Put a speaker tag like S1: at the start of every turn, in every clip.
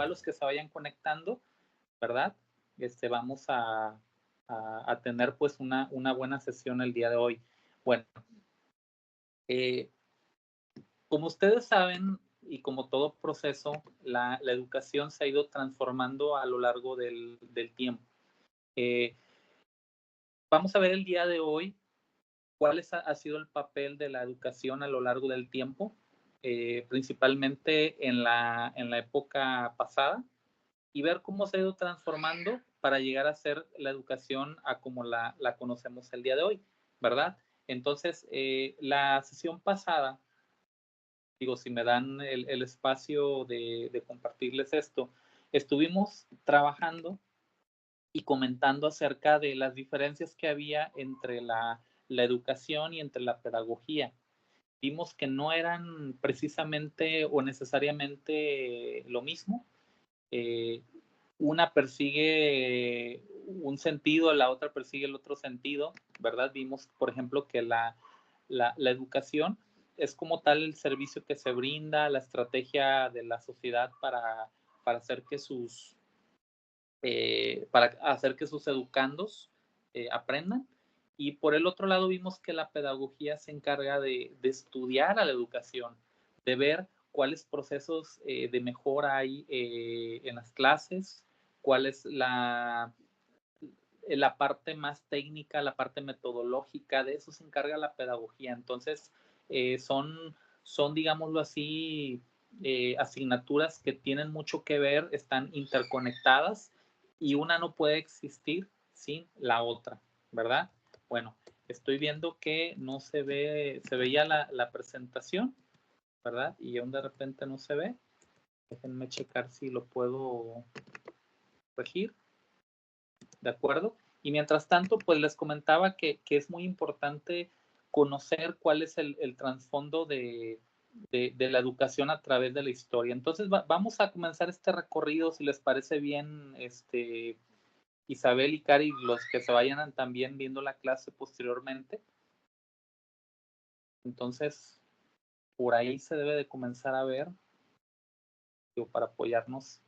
S1: igual los que se vayan conectando, ¿verdad? Vamos a tener pues una buena sesión el día de hoy. Bueno, como ustedes saben, y como todo proceso, la educación se ha ido transformando a lo largo del tiempo. Vamos a ver el día de hoy cuál ha sido el papel de la educación a lo largo del tiempo, principalmente en la época pasada, y ver cómo se ha ido transformando para llegar a ser la educación a como la conocemos el día de hoy, ¿verdad? Entonces, la sesión pasada, digo, si me dan el espacio de compartirles esto, estuvimos trabajando y comentando acerca de las diferencias que había entre la educación y entre la pedagogía. Vimos que no eran precisamente o necesariamente lo mismo. Una persigue un sentido, la otra persigue el otro sentido, ¿verdad? Vimos, por ejemplo, que la educación es como tal el servicio que se brinda, la estrategia de la sociedad para hacer que sus educandos aprendan. Y por el otro lado vimos que la pedagogía se encarga de estudiar a la educación, de ver cuáles procesos de mejora hay en las clases, cuál es la parte más técnica, la parte metodológica, de eso se encarga la pedagogía. Entonces, son, digámoslo así, asignaturas que tienen mucho que ver, están interconectadas y una no puede existir sin la otra, ¿verdad? Bueno, estoy viendo que no se ve, se veía la presentación, ¿verdad? Y aún de repente no se ve. Déjenme checar si lo puedo regir. ¿De acuerdo? Y mientras tanto, pues les comentaba que es muy importante conocer cuál es el trasfondo de la educación a través de la historia. Entonces, vamos a comenzar este recorrido, si les parece bien, Isabel y Cari, los que se vayan también viendo la clase posteriormente. Entonces, por ahí se debe de comenzar a ver, digo, para apoyarnos,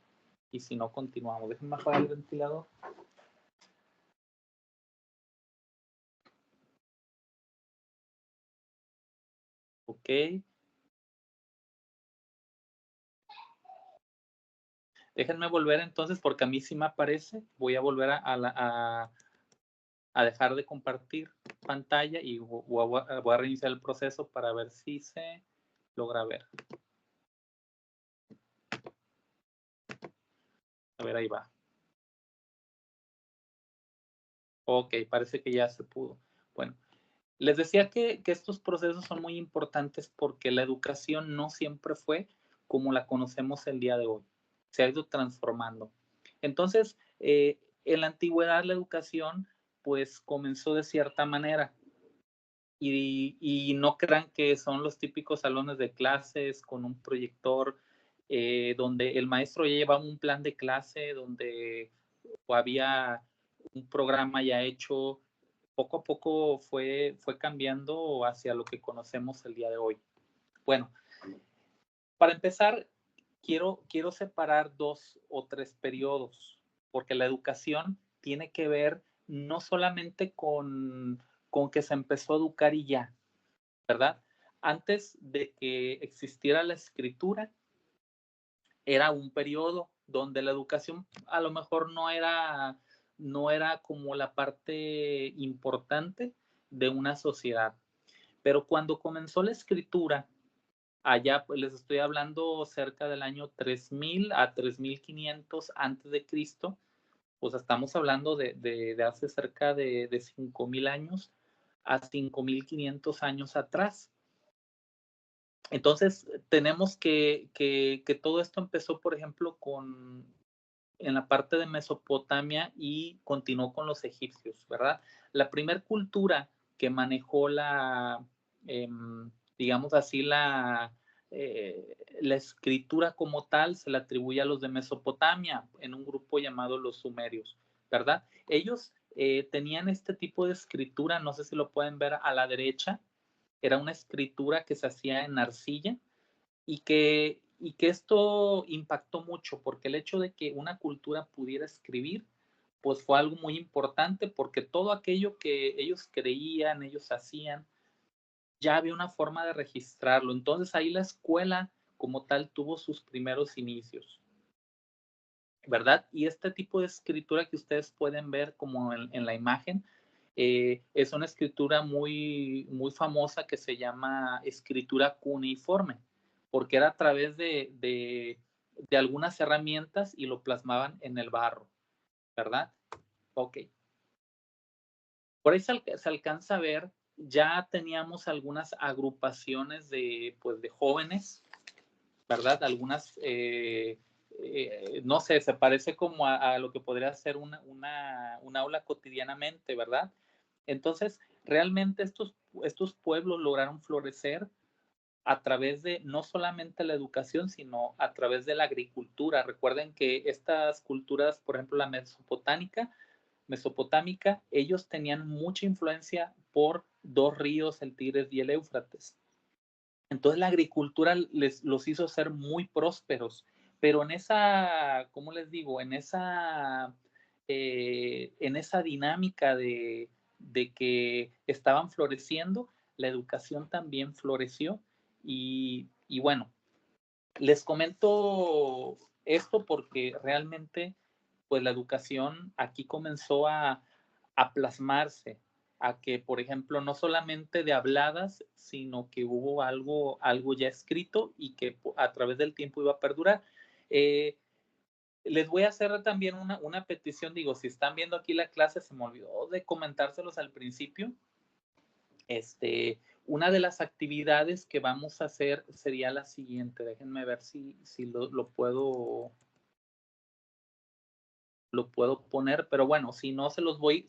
S1: y si no, continuamos. Déjenme apagar el ventilador. Ok. Déjenme volver entonces, porque a mí sí me aparece. Voy a volver a dejar de compartir pantalla y voy a reiniciar el proceso para ver si se logra ver. A ver, ahí va. Ok, parece que ya se pudo. Bueno, les decía que estos procesos son muy importantes porque la educación no siempre fue como la conocemos el día de hoy. Se ha ido transformando. Entonces, en la antigüedad la educación pues comenzó de cierta manera. Y no crean que son los típicos salones de clases con un proyector donde el maestro ya llevaba un plan de clase, donde había un programa ya hecho. Poco a poco fue cambiando hacia lo que conocemos el día de hoy. Bueno, para empezar, quiero separar 2 o 3 periodos, porque la educación tiene que ver no solamente con que se empezó a educar y ya, ¿verdad? Antes de que existiera la escritura, era un periodo donde la educación a lo mejor no era como la parte importante de una sociedad. Pero cuando comenzó la escritura, allá pues, les estoy hablando cerca del año 3000 a 3500 antes de Cristo, pues estamos hablando de hace cerca de 5000 años a 5500 años atrás. Entonces, tenemos que todo esto empezó, por ejemplo, en la parte de Mesopotamia y continuó con los egipcios, ¿verdad? La primer cultura que manejó digamos así, la escritura como tal se la atribuye a los de Mesopotamia, en un grupo llamado los sumerios, ¿verdad? Ellos tenían este tipo de escritura, no sé si lo pueden ver a la derecha, era una escritura que se hacía en arcilla y y que esto impactó mucho, porque el hecho de que una cultura pudiera escribir, pues fue algo muy importante, porque todo aquello que ellos creían, ellos hacían, ya había una forma de registrarlo. Entonces ahí la escuela como tal tuvo sus primeros inicios, ¿verdad? Y este tipo de escritura que ustedes pueden ver como en la imagen, es una escritura muy, muy famosa que se llama escritura cuneiforme, porque era a través de algunas herramientas y lo plasmaban en el barro, ¿verdad? Ok. Por ahí se alcanza a ver, ya teníamos algunas agrupaciones de, pues, de jóvenes, ¿verdad? Algunas, no sé, se parece como a lo que podría ser un aula cotidianamente, ¿verdad? Entonces, realmente estos pueblos lograron florecer a través de no solamente la educación, sino a través de la agricultura. Recuerden que estas culturas, por ejemplo, la mesopotámica, ellos tenían mucha influencia por dos ríos, el Tigris y el Éufrates. Entonces la agricultura los hizo ser muy prósperos, pero en esa, ¿cómo les digo? En esa dinámica de que estaban floreciendo, la educación también floreció y bueno, les comento esto porque realmente pues la educación aquí comenzó a plasmarse, a que, por ejemplo, no solamente de habladas, sino que hubo algo ya escrito y que a través del tiempo iba a perdurar. Les voy a hacer también una petición, digo, si están viendo aquí la clase, se me olvidó de comentárselos al principio. Una de las actividades que vamos a hacer sería la siguiente, déjenme ver si lo puedo poner, pero bueno, si no se los voy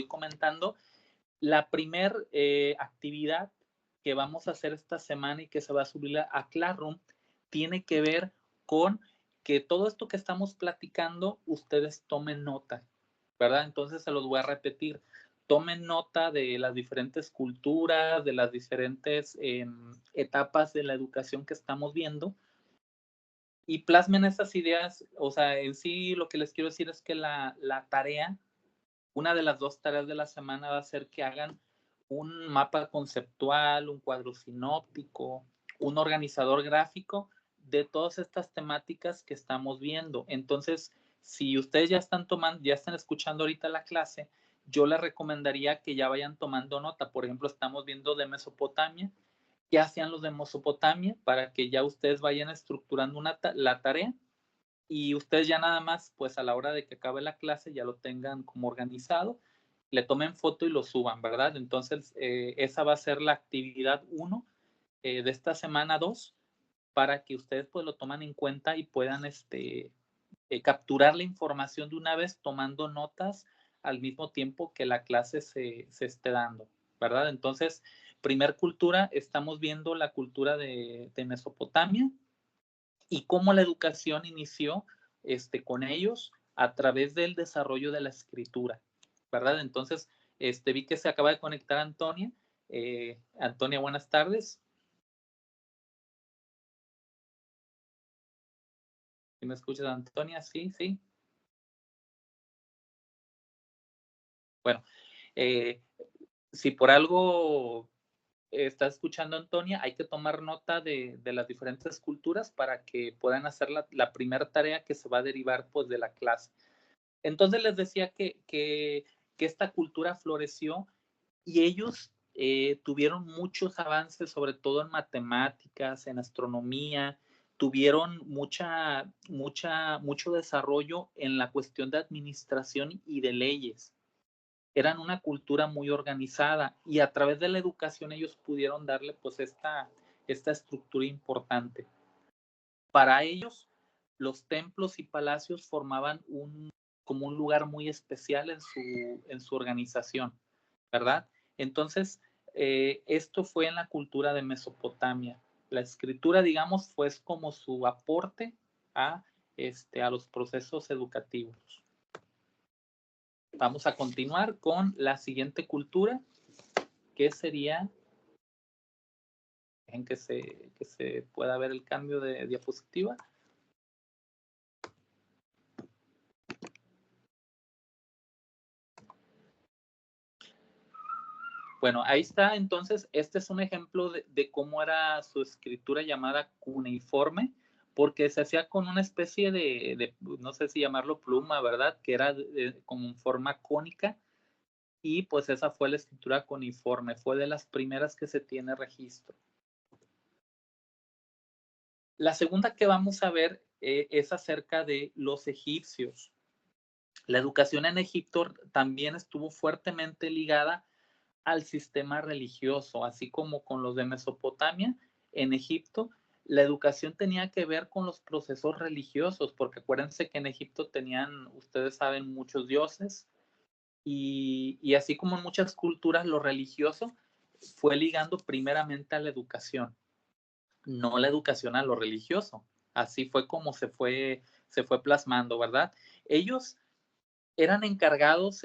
S1: comentando. La primer actividad que vamos a hacer esta semana y que se va a subir a Classroom tiene que ver con que todo esto que estamos platicando, ustedes tomen nota, ¿verdad? Entonces se los voy a repetir. Tomen nota de las diferentes culturas, de las diferentes etapas de la educación que estamos viendo y plasmen esas ideas. O sea, en sí lo que les quiero decir es que la tarea, una de las dos tareas de la semana va a ser que hagan un mapa conceptual, un cuadro sinóptico, un organizador gráfico de todas estas temáticas que estamos viendo. Entonces, si ustedes ya están escuchando ahorita la clase, yo les recomendaría que ya vayan tomando nota. Por ejemplo, estamos viendo de Mesopotamia. ¿Qué hacían los de Mesopotamia? Para que ya ustedes vayan estructurando la tarea y ustedes ya nada más, pues a la hora de que acabe la clase, ya lo tengan como organizado, le tomen foto y lo suban, ¿verdad? Entonces, esa va a ser la actividad 1 de esta semana 2 para que ustedes pues lo toman en cuenta y puedan capturar la información de una vez tomando notas al mismo tiempo que la clase se esté dando, ¿verdad? Entonces, primer cultura, estamos viendo la cultura de Mesopotamia, y cómo la educación inició con ellos a través del desarrollo de la escritura, ¿verdad? Entonces, vi que se acaba de conectar Antonia. Antonia, buenas tardes. ¿Sí me escuchas, Antonia? Sí, sí. Bueno, eh, si por algo estás escuchando, Antonia, hay que tomar nota de las diferentes culturas para que puedan hacer la primera tarea que se va a derivar pues de la clase. Entonces les decía que esta cultura floreció y ellos tuvieron muchos avances, sobre todo en matemáticas, en astronomía, tuvieron mucho desarrollo en la cuestión de administración y de leyes. Eran una cultura muy organizada y a través de la educación ellos pudieron darle pues esta estructura importante. Para ellos, los templos y palacios formaban como un lugar muy especial en su organización, ¿verdad? Entonces, esto fue en la cultura de Mesopotamia. La escritura, digamos, fue como su aporte a los procesos educativos. Vamos a continuar con la siguiente cultura, que sería, Dejen que se pueda ver el cambio de diapositiva. Bueno, ahí está. Entonces, este es un ejemplo de cómo era su escritura llamada cuneiforme, porque se hacía con una especie de no sé si llamarlo pluma, ¿verdad? Que era como en forma cónica, y pues esa fue la escritura cuneiforme, fue de las primeras que se tiene registro. La segunda que vamos a ver es acerca de los egipcios. La educación en Egipto también estuvo fuertemente ligada al sistema religioso, así como con los de Mesopotamia. En Egipto, la educación tenía que ver con los procesos religiosos, porque acuérdense que en Egipto tenían, ustedes saben, muchos dioses, y así como en muchas culturas, lo religioso fue ligando primeramente a la educación, no la educación a lo religioso. Así fue como se fue plasmando, ¿verdad? Ellos eran encargados,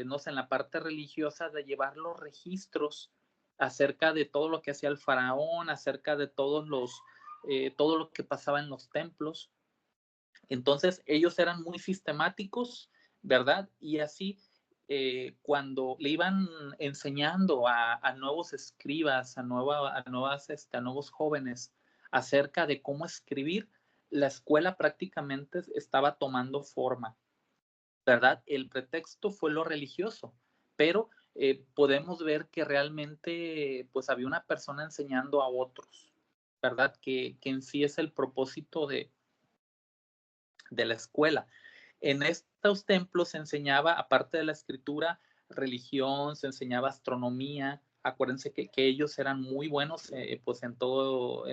S1: no sé, en la parte religiosa de llevar los registros acerca de todo lo que hacía el faraón, acerca de todo lo que pasaba en los templos. Entonces, ellos eran muy sistemáticos, ¿verdad? Y así, cuando le iban enseñando a nuevos escribas, a nuevos jóvenes acerca de cómo escribir, la escuela prácticamente estaba tomando forma, ¿verdad? El pretexto fue lo religioso, pero podemos ver que realmente pues había una persona enseñando a otros, ¿verdad? Que en sí es el propósito de la escuela. En estos templos se enseñaba, aparte de la escritura, religión, se enseñaba astronomía. Acuérdense que ellos eran muy buenos pues en todos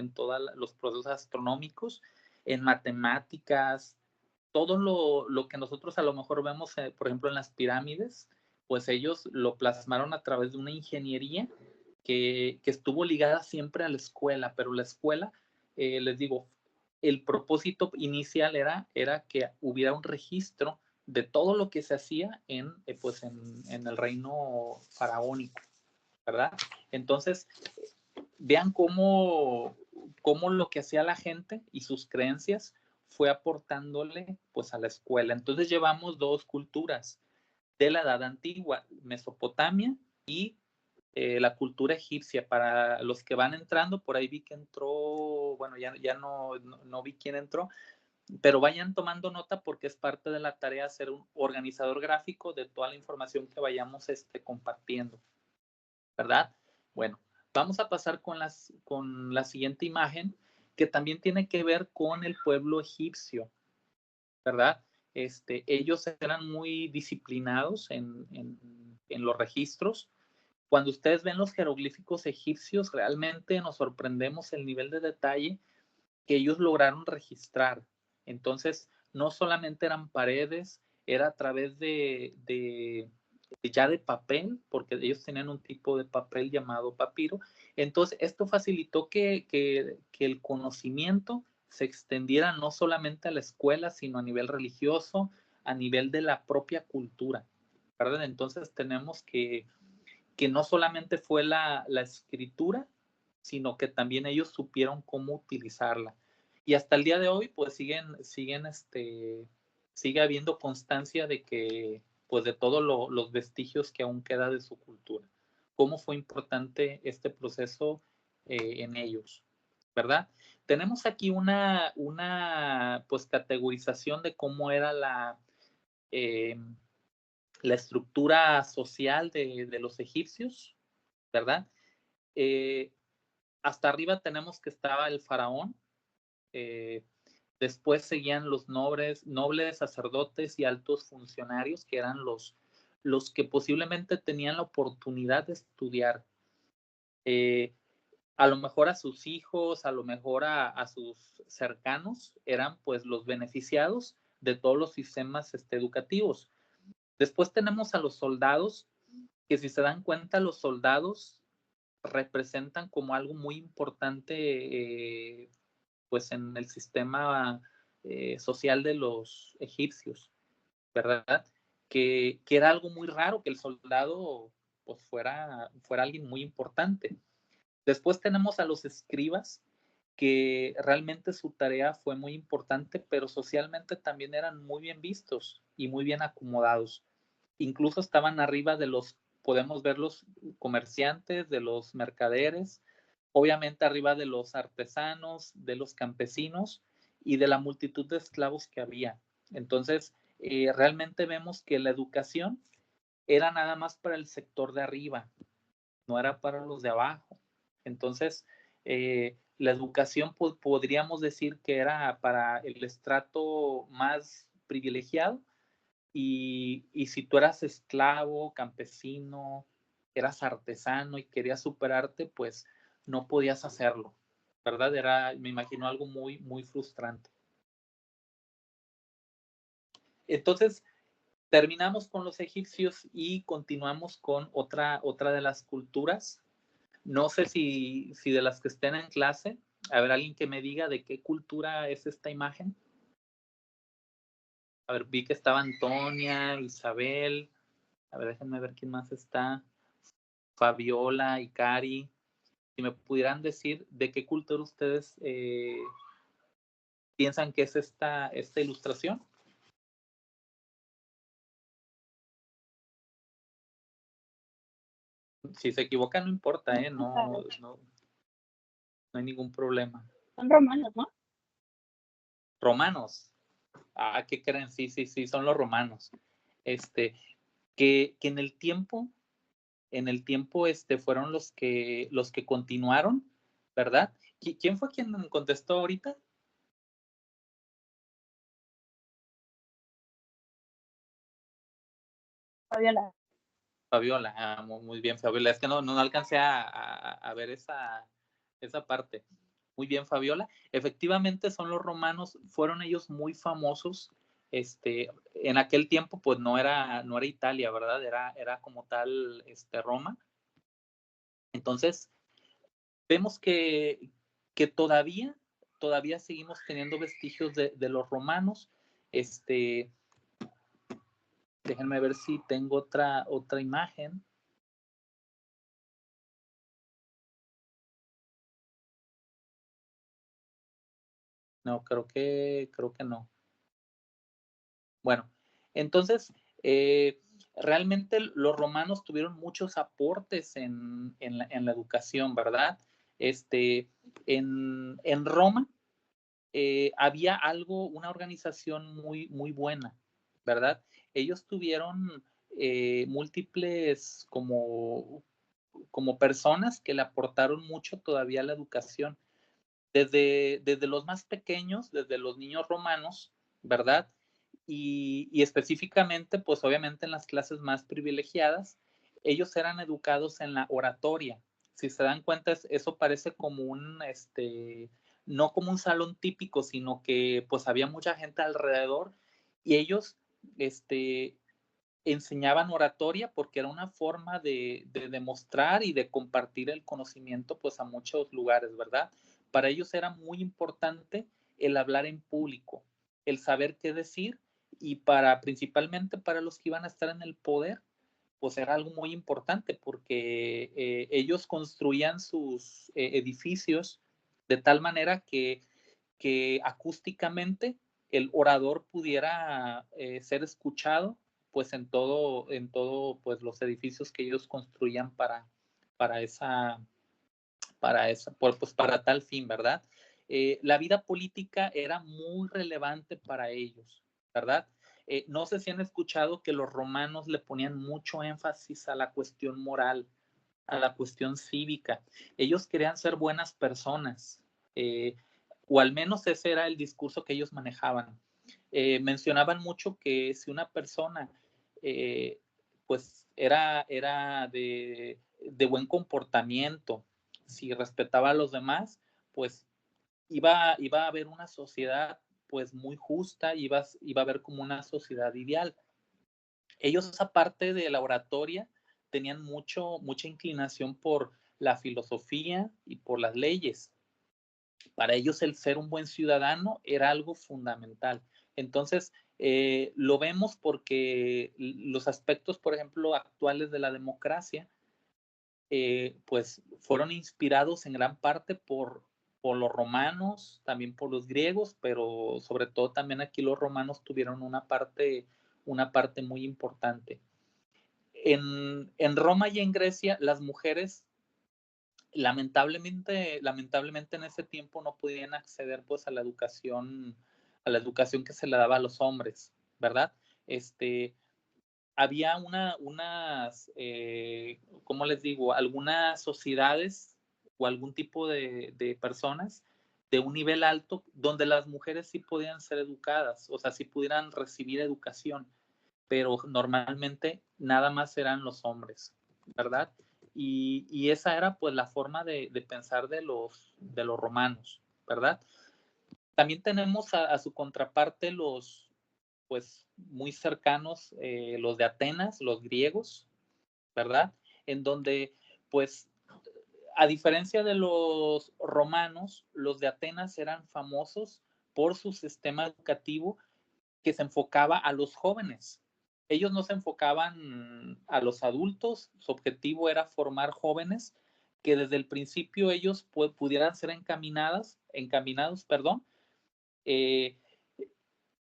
S1: los procesos astronómicos, en matemáticas, todo lo que nosotros a lo mejor vemos, por ejemplo, en las pirámides, pues ellos lo plasmaron a través de una ingeniería que estuvo ligada siempre a la escuela, pero la escuela, les digo, el propósito inicial era que hubiera un registro de todo lo que se hacía pues en el reino faraónico, ¿verdad? Entonces, vean cómo lo que hacía la gente y sus creencias fue aportándole pues a la escuela. Entonces llevamos dos culturas de la edad antigua, Mesopotamia y la cultura egipcia. Para los que van entrando, por ahí vi que entró, bueno, ya no vi quién entró, pero vayan tomando nota porque es parte de la tarea ser un organizador gráfico de toda la información que vayamos compartiendo, ¿verdad? Bueno, vamos a pasar con la siguiente imagen, que también tiene que ver con el pueblo egipcio, ¿verdad? Ellos eran muy disciplinados en los registros. Cuando ustedes ven los jeroglíficos egipcios, realmente nos sorprendemos el nivel de detalle que ellos lograron registrar. Entonces, no solamente eran paredes, era a través ya de papel, porque ellos tenían un tipo de papel llamado papiro. Entonces, esto facilitó que el conocimiento se extendiera no solamente a la escuela, sino a nivel religioso, a nivel de la propia cultura, ¿verdad? Entonces, tenemos que no solamente fue la escritura, sino que también ellos supieron cómo utilizarla. Y hasta el día de hoy, pues sigue habiendo constancia de que, pues de todos los vestigios que aún queda de su cultura. Cómo fue importante este proceso en ellos, ¿verdad? Tenemos aquí una pues categorización de cómo era eh, la estructura social de los egipcios, ¿verdad? Eh, Hasta arriba tenemos que estaba el faraón, eh, después seguían los nobles, sacerdotes y altos funcionarios, que eran los que posiblemente tenían la oportunidad de estudiar. Eh, a lo mejor a sus hijos, a lo mejor a sus cercanos, eran pues los beneficiados de todos los sistemas educativos. Después tenemos a los soldados, que si se dan cuenta, los soldados representan como algo muy importante pues en el sistema social de los egipcios, ¿verdad? Que era algo muy raro que el soldado pues fuera alguien muy importante. Después tenemos a los escribas, que realmente su tarea fue muy importante, pero socialmente también eran muy bien vistos y muy bien acomodados. Incluso estaban arriba de los, podemos ver los comerciantes, de los mercaderes, obviamente arriba de los artesanos, de los campesinos y de la multitud de esclavos que había. Entonces, realmente vemos que la educación era nada más para el sector de arriba, no era para los de abajo. Entonces, la educación podríamos decir que era para el estrato más privilegiado y si tú eras esclavo, campesino, eras artesano y querías superarte, pues no podías hacerlo, ¿verdad? Era, me imagino, algo muy, muy frustrante. Entonces, terminamos con los egipcios y continuamos con otra de las culturas. No sé si de las que estén en clase, a ver, alguien que me diga de qué cultura es esta imagen. A ver, vi que estaba Antonia, Isabel. A ver, déjenme ver quién más está. Fabiola y Cari. Si me pudieran decir de qué cultura ustedes piensan que es esta ilustración. Si se equivocan, no importa, no hay ningún problema.
S2: Son romanos, ¿no?
S1: Romanos. Ah, ¿qué creen? Sí, son los romanos. Que en el tiempo fueron los que continuaron, ¿verdad? ¿Quién fue quien contestó ahorita?
S2: Fabiola.
S1: Fabiola, muy bien, Fabiola. Es que no alcancé a ver esa parte. Muy bien, Fabiola. Efectivamente son los romanos, fueron ellos muy famosos. En aquel tiempo, pues no era Italia, ¿verdad? Era como tal Roma. Entonces, vemos que todavía seguimos teniendo vestigios de los romanos. Déjenme ver si tengo otra imagen. No, creo que no. Bueno, entonces, realmente los romanos tuvieron muchos aportes en la educación, ¿verdad? En Roma había una organización muy, muy buena, ¿verdad? Ellos tuvieron múltiples como personas que le aportaron mucho todavía a la educación. Desde los más pequeños, desde los niños romanos, ¿verdad? Y específicamente, pues obviamente en las clases más privilegiadas, ellos eran educados en la oratoria. Si se dan cuenta, eso parece como no como un salón típico, sino que pues había mucha gente alrededor y ellos, enseñaban oratoria porque era una forma de demostrar y de compartir el conocimiento pues a muchos lugares, ¿verdad? Para ellos era muy importante el hablar en público, el saber qué decir y principalmente para los que iban a estar en el poder, pues era algo muy importante porque ellos construían sus edificios de tal manera que acústicamente el orador pudiera ser escuchado pues en todo pues los edificios que ellos construían para pues para tal fin, ¿verdad? La vida política era muy relevante para ellos, ¿verdad? No sé si han escuchado que los romanos le ponían mucho énfasis a la cuestión moral, a la cuestión cívica. Ellos querían ser buenas personas, o al menos ese era el discurso que ellos manejaban. Mencionaban mucho que si una persona pues era de buen comportamiento, si respetaba a los demás, pues iba a haber una sociedad pues muy justa, iba a haber como una sociedad ideal. Ellos, aparte de la oratoria, tenían mucha inclinación por la filosofía y por las leyes. Para ellos el ser un buen ciudadano era algo fundamental. Entonces, lo vemos porque los aspectos, por ejemplo, actuales de la democracia, pues fueron inspirados en gran parte por los romanos, también por los griegos, pero sobre todo también aquí los romanos tuvieron una parte muy importante. En Roma y en Grecia, las mujeres lamentablemente en ese tiempo no podían acceder pues a la educación que se le daba a los hombres, ¿verdad? Había ¿cómo les digo? Algunas sociedades o algún tipo de personas de un nivel alto donde las mujeres sí podían ser educadas, o sea, sí pudieran recibir educación, pero normalmente nada más eran los hombres, ¿verdad? Y esa era pues la forma de pensar de los romanos, ¿verdad? También tenemos a su contraparte los, pues muy cercanos, los de Atenas, los griegos, ¿verdad? En donde, pues, a diferencia de los romanos, los de Atenas eran famosos por su sistema educativo que se enfocaba a los jóvenes. Ellos no se enfocaban a los adultos, su objetivo era formar jóvenes que desde el principio ellos pudieran ser encaminados, eh,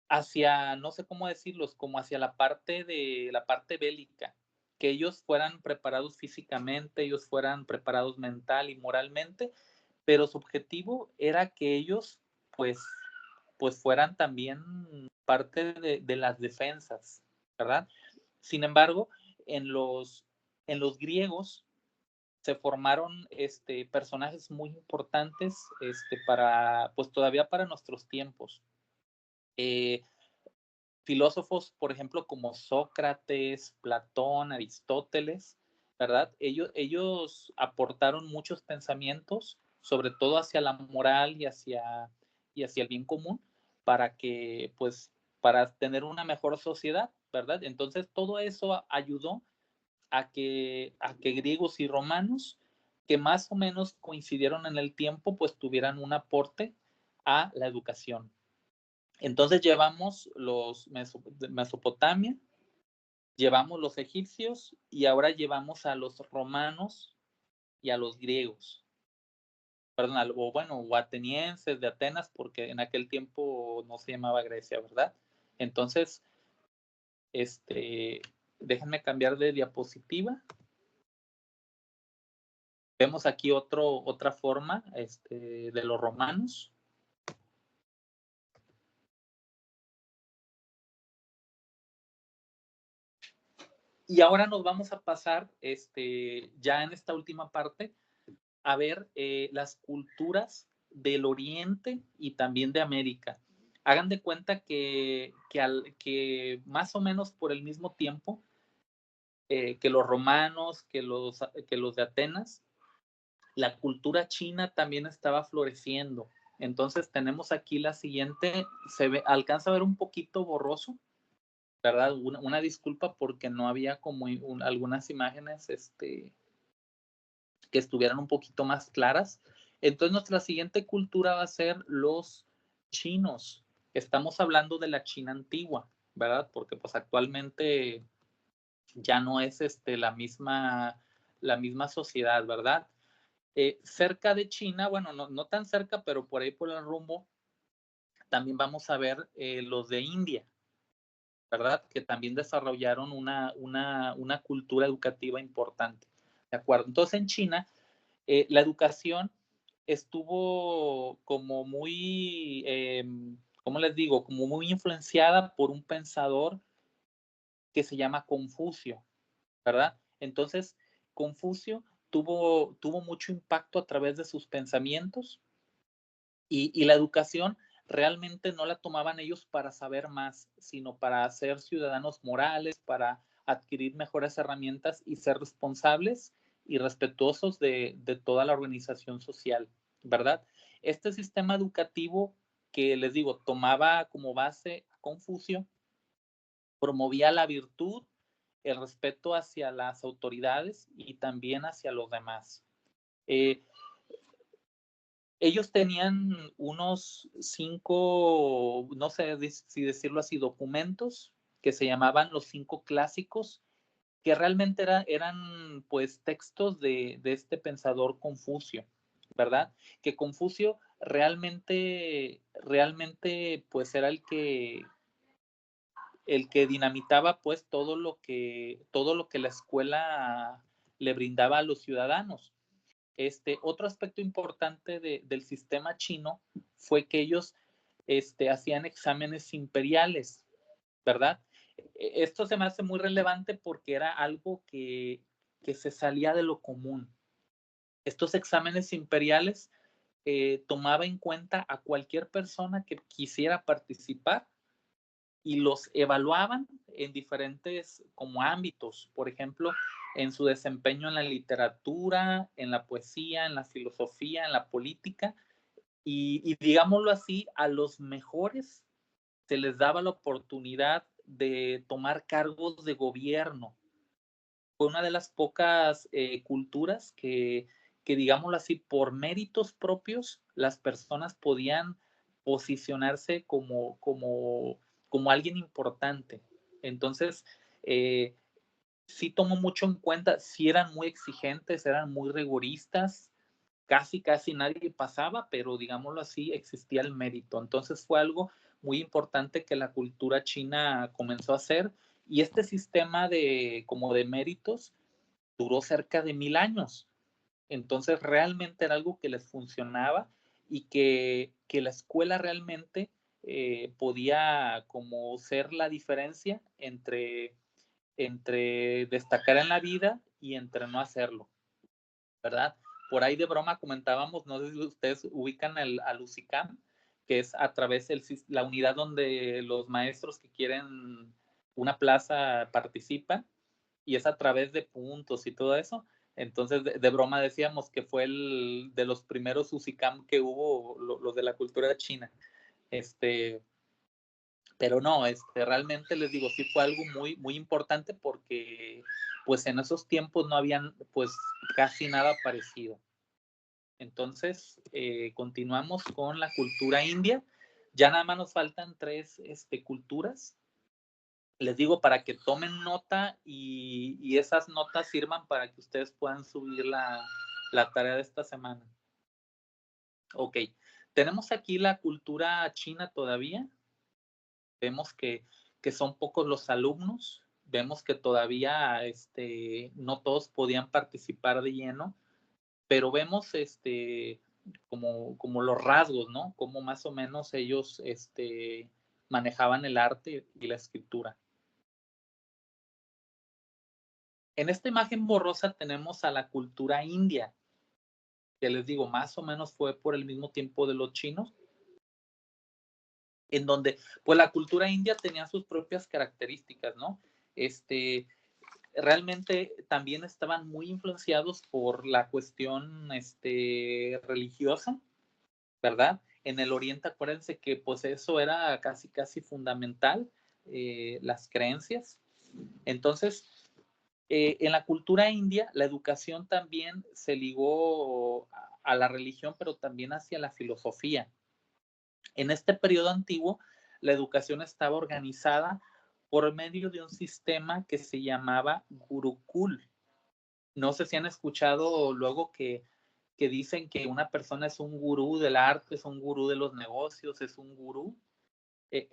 S1: hacia, no sé cómo decirlos, como hacia la parte bélica, que ellos fueran preparados físicamente, ellos fueran preparados mental y moralmente, pero su objetivo era que ellos, pues fueran también parte de las defensas, ¿verdad? Sin embargo, en los, griegos se formaron personajes muy importantes pues todavía para nuestros tiempos. Filósofos, por ejemplo, como Sócrates, Platón, Aristóteles, ¿verdad? Ellos aportaron muchos pensamientos, sobre todo hacia la moral y hacia el bien común, para que, pues, para tener una mejor sociedad, ¿verdad? Entonces, todo eso ayudó a que griegos y romanos, que más o menos coincidieron en el tiempo, pues tuvieran un aporte a la educación. Entonces llevamos los Mesopotamia, llevamos los egipcios y ahora llevamos a los romanos y a los griegos. Perdón, o atenienses de Atenas, porque en aquel tiempo no se llamaba Grecia, ¿verdad? Entonces, déjenme cambiar de diapositiva. Vemos aquí otra forma de los romanos. Y ahora nos vamos a pasar, ya en esta última parte, a ver las culturas del Oriente y también de América. Hagan de cuenta que más o menos por el mismo tiempo que los romanos, que los de Atenas, la cultura china también estaba floreciendo. Entonces tenemos aquí la siguiente, alcanza a ver un poquito borroso, ¿verdad? Una disculpa porque no había como algunas imágenes que estuvieran un poquito más claras. Entonces nuestra siguiente cultura va a ser los chinos. Estamos hablando de la China antigua, ¿verdad? Porque pues actualmente ya no es la misma sociedad, ¿verdad? Cerca de China, bueno, no tan cerca, pero por ahí por el rumbo, también vamos a ver los de India, ¿verdad? Que también desarrollaron una cultura educativa importante, ¿de acuerdo? Entonces en China la educación estuvo como muy, ¿cómo les digo? Como muy influenciada por un pensador que se llama Confucio, ¿verdad? Entonces, Confucio tuvo mucho impacto a través de sus pensamientos y la educación realmente no la tomaban ellos para saber más, sino para ser ciudadanos morales, para adquirir mejores herramientas y ser responsables y respetuosos de toda la organización social, ¿verdad? Este sistema educativo que les digo, tomaba como base a Confucio, promovía la virtud, el respeto hacia las autoridades y también hacia los demás. Ellos tenían unos 5, no sé si decirlo así, documentos que se llamaban los 5 clásicos, que realmente eran pues textos de este pensador Confucio, ¿verdad? Que Confucio realmente pues era el que dinamitaba pues todo lo que la escuela le brindaba a los ciudadanos. Otro aspecto importante del sistema chino fue que ellos hacían exámenes imperiales, ¿verdad? Esto se me hace muy relevante porque era algo que se salía de lo común. Estos exámenes imperiales tomaba en cuenta a cualquier persona que quisiera participar y los evaluaban en diferentes como ámbitos, por ejemplo, en su desempeño en la literatura, en la poesía, en la filosofía, en la política, y digámoslo así, a los mejores se les daba la oportunidad de tomar cargos de gobierno. Fue una de las pocas culturas que, digámoslo así, por méritos propios, las personas podían posicionarse como alguien importante. Entonces, sí tomó mucho en cuenta, sí eran muy exigentes, eran muy rigoristas, casi nadie pasaba, pero digámoslo así, existía el mérito. Entonces fue algo muy importante que la cultura china comenzó a hacer, y este sistema como de méritos duró cerca de 1000 años. Entonces realmente era algo que les funcionaba y que la escuela realmente podía como ser la diferencia entre destacar en la vida y entre no hacerlo, ¿verdad? Por ahí de broma comentábamos, no sé si ustedes ubican al UCICAM, que es a través de la unidad donde los maestros que quieren una plaza participan, y es a través de puntos y todo eso. Entonces, de broma decíamos que fue de los primeros UCICAM que hubo, los de la cultura china. Pero no, realmente les digo, sí fue algo muy, muy importante porque pues en esos tiempos no habían pues casi nada parecido. Entonces, continuamos con la cultura india. Ya nada más nos faltan 3 culturas. Les digo para que tomen nota y esas notas sirvan para que ustedes puedan subir la tarea de esta semana. Ok, tenemos aquí la cultura china todavía. Vemos que son pocos los alumnos. Vemos que todavía no todos podían participar de lleno, pero vemos como los rasgos, ¿no? Cómo más o menos ellos manejaban el arte y la escritura. En esta imagen borrosa tenemos a la cultura india, que les digo, más o menos fue por el mismo tiempo de los chinos, en donde pues la cultura india tenía sus propias características, ¿no? Realmente también estaban muy influenciados por la cuestión religiosa, ¿verdad? En el Oriente, acuérdense que pues eso era casi fundamental, las creencias. Entonces, en la cultura india, la educación también se ligó a la religión, pero también hacia la filosofía. En este periodo antiguo, la educación estaba organizada por medio de un sistema que se llamaba Gurukul. No sé si han escuchado luego que dicen que una persona es un gurú del arte, es un gurú de los negocios, es un gurú.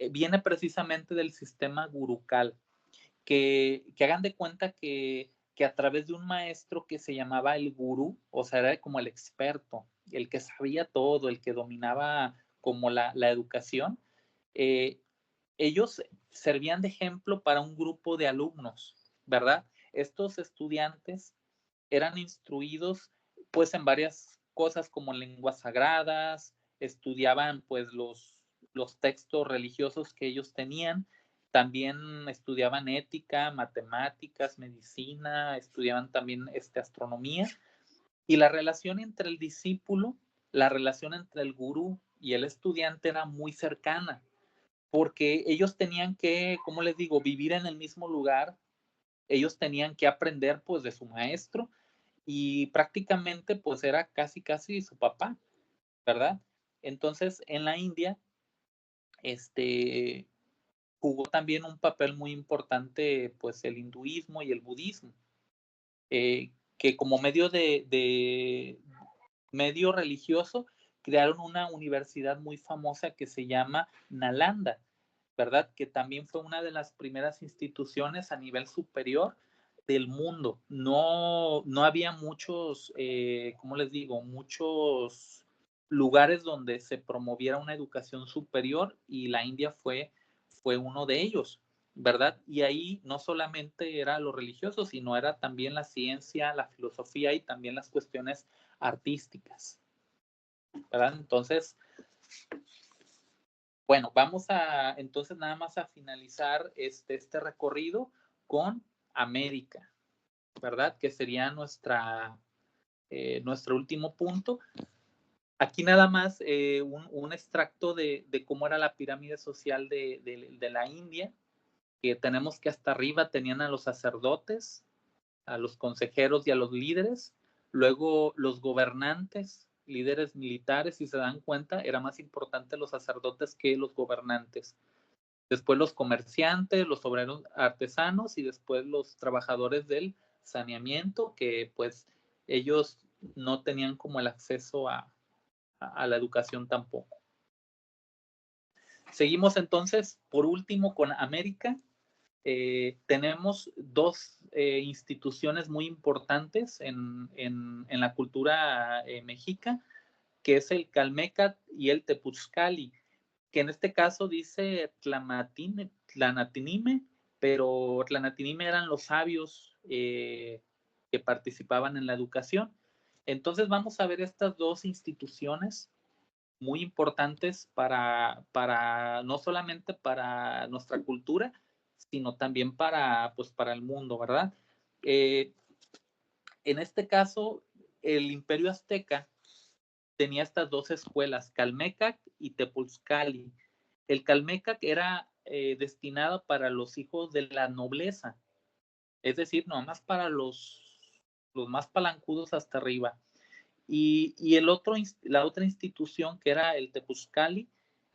S1: Viene precisamente del sistema gurukal, que hagan de cuenta que a través de un maestro que se llamaba el gurú, o sea, era como el experto, el que sabía todo, el que dominaba como la educación, eh, ellos servían de ejemplo para un grupo de alumnos, ¿verdad? Estos estudiantes eran instruidos pues en varias cosas como lenguas sagradas, estudiaban pues los textos religiosos que ellos tenían, también estudiaban ética, matemáticas, medicina, estudiaban también astronomía, y la relación entre el discípulo, la relación entre el gurú y el estudiante era muy cercana, porque ellos tenían que, como les digo, vivir en el mismo lugar, ellos tenían que aprender pues de su maestro, y prácticamente pues era casi su papá, ¿verdad? Entonces en la India, jugó también un papel muy importante, pues, el hinduismo y el budismo, que como medio religioso crearon una universidad muy famosa que se llama Nalanda, ¿verdad? Que también fue una de las primeras instituciones a nivel superior del mundo. No había muchos, ¿cómo les digo? Muchos lugares donde se promoviera una educación superior y la India fue uno de ellos, ¿verdad? Y ahí no solamente era lo religioso, sino era también la ciencia, la filosofía y también las cuestiones artísticas, ¿verdad? Entonces, bueno, vamos a entonces nada más a finalizar este recorrido con América, ¿verdad? Que sería nuestro último punto. Aquí nada más un extracto de cómo era la pirámide social de la India, que tenemos que hasta arriba tenían a los sacerdotes, a los consejeros y a los líderes, luego los gobernantes, líderes militares, si se dan cuenta, era más importante los sacerdotes que los gobernantes. Después los comerciantes, los obreros artesanos y después los trabajadores del saneamiento, que pues ellos no tenían como el acceso a la educación tampoco. Seguimos entonces, por último, con América. Tenemos dos instituciones muy importantes en la cultura mexica, que es el Calmecac y el Tepuzcali, que en este caso dice Tlanatinime, pero Tlanatinime eran los sabios que participaban en la educación. Entonces vamos a ver estas dos instituciones muy importantes no solamente para nuestra cultura, sino también pues, para el mundo, ¿verdad? En este caso, el Imperio Azteca tenía estas dos escuelas, Calmecac y Tepozcali. El Calmecac era destinado para los hijos de la nobleza, es decir, nomás para los más palancudos hasta arriba. Y la otra institución, que era el Tepuzcali,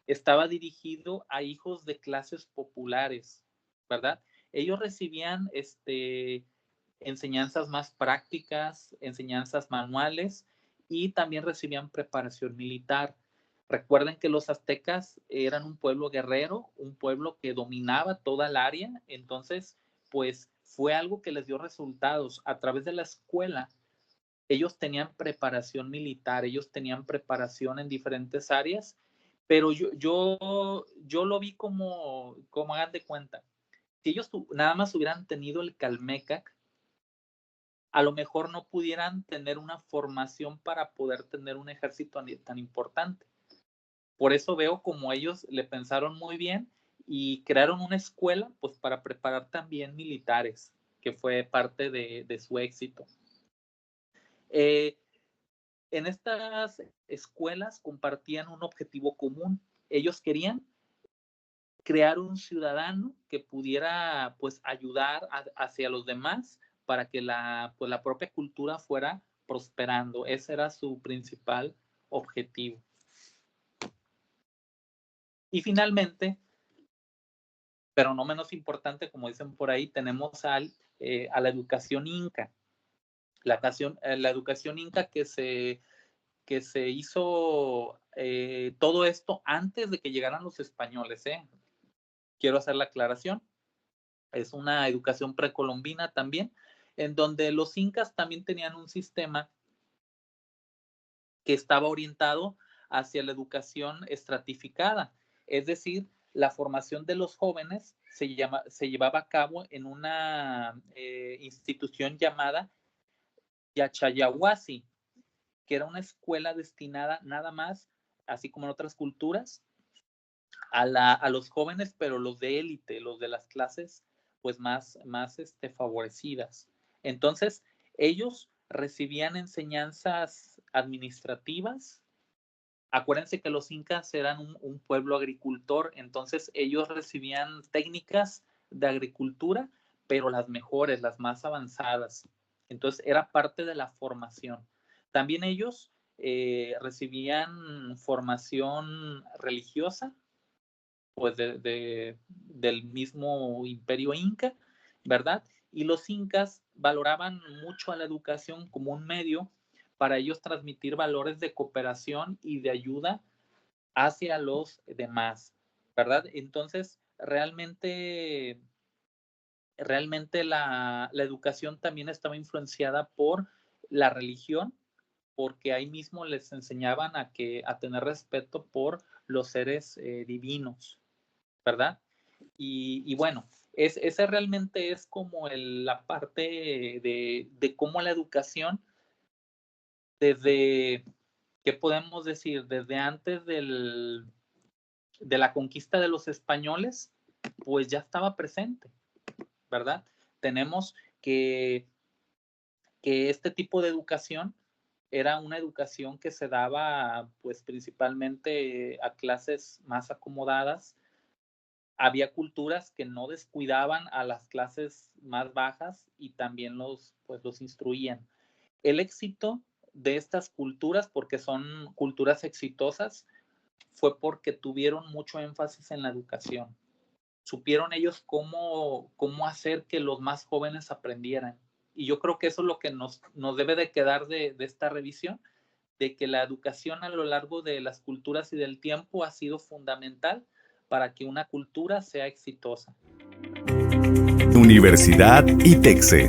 S1: estaba dirigido a hijos de clases populares, ¿verdad? Ellos recibían enseñanzas más prácticas, enseñanzas manuales y también recibían preparación militar. Recuerden que los aztecas eran un pueblo guerrero, un pueblo que dominaba toda el área, entonces, pues fue algo que les dio resultados a través de la escuela. Ellos tenían preparación militar, ellos tenían preparación en diferentes áreas, pero yo lo vi como hagan de cuenta, si ellos nada más hubieran tenido el Calmecac, a lo mejor no pudieran tener una formación para poder tener un ejército tan importante. Por eso veo como ellos le pensaron muy bien y crearon una escuela pues para preparar también militares, que fue parte de su éxito. En estas escuelas compartían un objetivo común. Ellos querían crear un ciudadano que pudiera pues ayudar hacia los demás para que pues, la propia cultura fuera prosperando. Ese era su principal objetivo. Y finalmente, pero no menos importante, como dicen por ahí, tenemos a la educación inca. La educación inca que se hizo todo esto antes de que llegaran los españoles. Quiero hacer la aclaración. Es una educación precolombina también, en donde los incas también tenían un sistema que estaba orientado hacia la educación estratificada, es decir, la formación de los jóvenes se llevaba a cabo en una institución llamada Yachayahuasi, que era una escuela destinada nada más, así como en otras culturas, a los jóvenes, pero los de élite, los de las clases pues más favorecidas. Entonces, ellos recibían enseñanzas administrativas. Acuérdense que los incas eran un pueblo agricultor, entonces ellos recibían técnicas de agricultura, pero las mejores, las más avanzadas. Entonces, era parte de la formación. También ellos recibían formación religiosa, pues del mismo imperio inca, ¿verdad? Y los incas valoraban mucho a la educación como un medio para ellos transmitir valores de cooperación y de ayuda hacia los demás, ¿verdad? Entonces, realmente la educación también estaba influenciada por la religión, porque ahí mismo les enseñaban a tener respeto por los seres divinos, ¿verdad? Y bueno, esa realmente es como la parte de cómo la educación, desde, ¿qué podemos decir? Desde antes de la conquista de los españoles, pues ya estaba presente, ¿verdad? Tenemos que este tipo de educación era una educación que se daba pues principalmente a clases más acomodadas. Había culturas que no descuidaban a las clases más bajas y también pues los instruían. El éxito de estas culturas, porque son culturas exitosas, fue porque tuvieron mucho énfasis en la educación. Supieron ellos cómo hacer que los más jóvenes aprendieran. Y yo creo que eso es lo que nos debe de quedar de esta revisión, de que la educación a lo largo de las culturas y del tiempo ha sido fundamental para que una cultura sea exitosa.
S2: Universidad ITEXE.